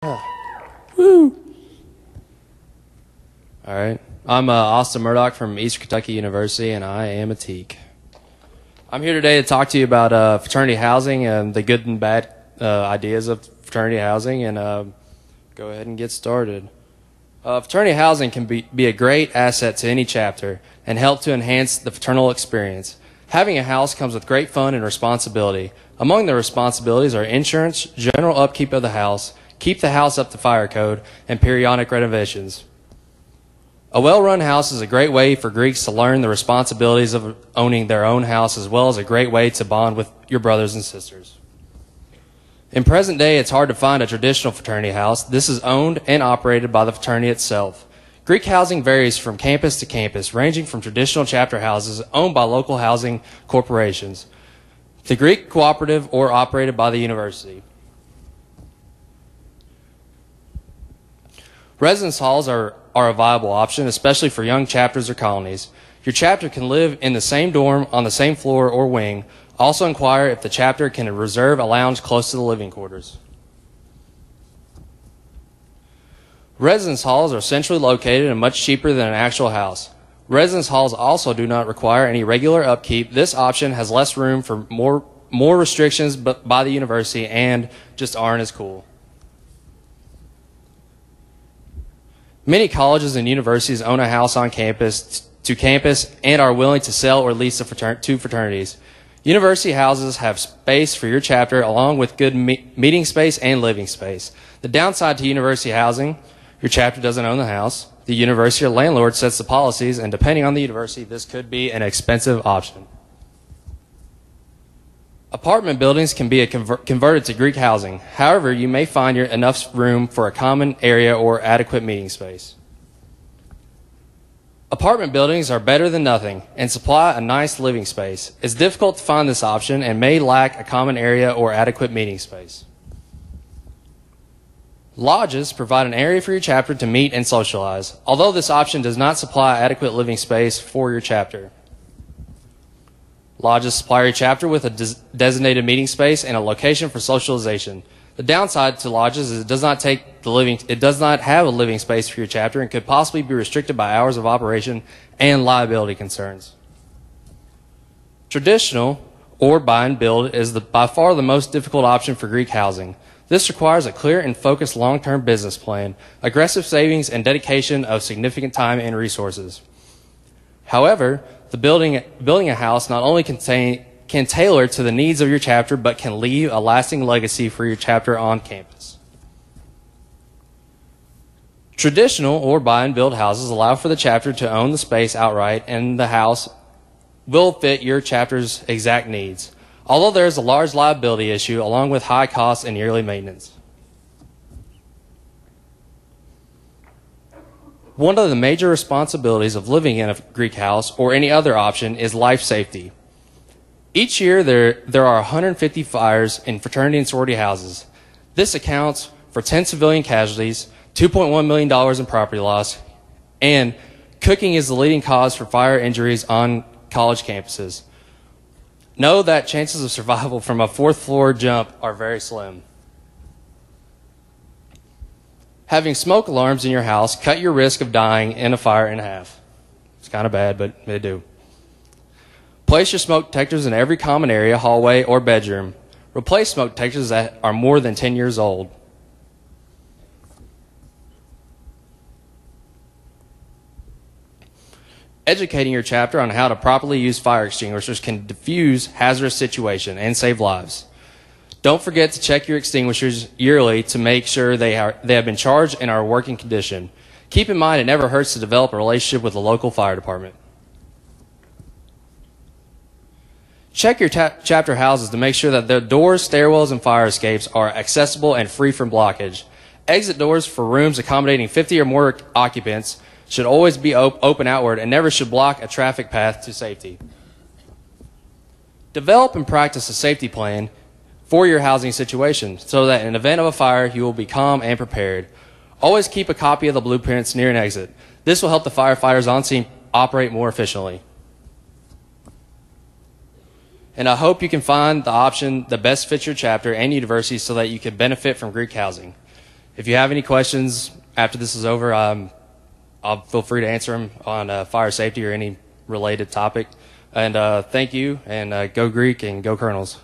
Woo! All right. I'm Austin Murdock from Eastern Kentucky University, and I am a teak. I'm here today to talk to you about fraternity housing and the good and bad ideas of fraternity housing, and go ahead and get started. Fraternity housing can be a great asset to any chapter and help to enhance the fraternal experience. Having a house comes with great fun and responsibility. Among the responsibilities are insurance, general upkeep of the house, keep the house up to fire code, and periodic renovations. A well-run house is a great way for Greeks to learn the responsibilities of owning their own house, as well as a great way to bond with your brothers and sisters. In present day, it's hard to find a traditional fraternity house. This is owned and operated by the fraternity itself. Greek housing varies from campus to campus, ranging from traditional chapter houses owned by local housing corporations, to Greek cooperative or operated by the university. Residence halls are a viable option, especially for young chapters or colonies. Your chapter can live in the same dorm, on the same floor or wing. Also inquire if the chapter can reserve a lounge close to the living quarters. Residence halls are centrally located and much cheaper than an actual house. Residence halls also do not require any regular upkeep. This option has less room for more restrictions by the university and just aren't as cool. Many colleges and universities own a house on campus and are willing to sell or lease to fraternities. University houses have space for your chapter along with good meeting space and living space. The downside to university housing: your chapter doesn't own the house. The university or landlord sets the policies, and depending on the university, this could be an expensive option. Apartment buildings can be converted to Greek housing. However, you may find enough room for a common area or adequate meeting space. Apartment buildings are better than nothing and supply a nice living space. It's difficult to find this option and may lack a common area or adequate meeting space. Lodges provide an area for your chapter to meet and socialize, although this option does not supply adequate living space for your chapter. Lodges supply your chapter with a designated meeting space and a location for socialization. The downside to lodges is it does not have a living space for your chapter and could possibly be restricted by hours of operation and liability concerns. Traditional or buy and build is by far the most difficult option for Greek housing. This requires a clear and focused long-term business plan, aggressive savings, and dedication of significant time and resources. However, building a house not only can tailor to the needs of your chapter, but can leave a lasting legacy for your chapter on campus. Traditional or buy and build houses allow for the chapter to own the space outright, and the house will fit your chapter's exact needs, although there is a large liability issue along with high costs and yearly maintenance. One of the major responsibilities of living in a Greek house or any other option is life safety. Each year there are 150 fires in fraternity and sorority houses. This accounts for 10 civilian casualties, $2.1 million in property loss, and cooking is the leading cause for fire injuries on college campuses. Know that chances of survival from a fourth floor jump are very slim. Having smoke alarms in your house cut your risk of dying in a fire in half. It's kind of bad, but they do. Place your smoke detectors in every common area, hallway, or bedroom. Replace smoke detectors that are more than 10 years old. Educating your chapter on how to properly use fire extinguishers can diffuse hazardous situations and save lives. Don't forget to check your extinguishers yearly to make sure they have been charged and are in working condition. Keep in mind it never hurts to develop a relationship with the local fire department. Check your chapter houses to make sure that their doors, stairwells, and fire escapes are accessible and free from blockage. Exit doors for rooms accommodating 50 or more occupants should always be open outward and never should block a traffic path to safety. Develop and practice a safety plan for your housing situation so that in the event of a fire, you will be calm and prepared. Always keep a copy of the blueprints near an exit. This will help the firefighters on scene operate more efficiently. And I hope you can find the option that best fits your chapter and university so that you can benefit from Greek housing. If you have any questions after this is over, I'll feel free to answer them on fire safety or any related topic. And thank you, and go Greek and go Colonels.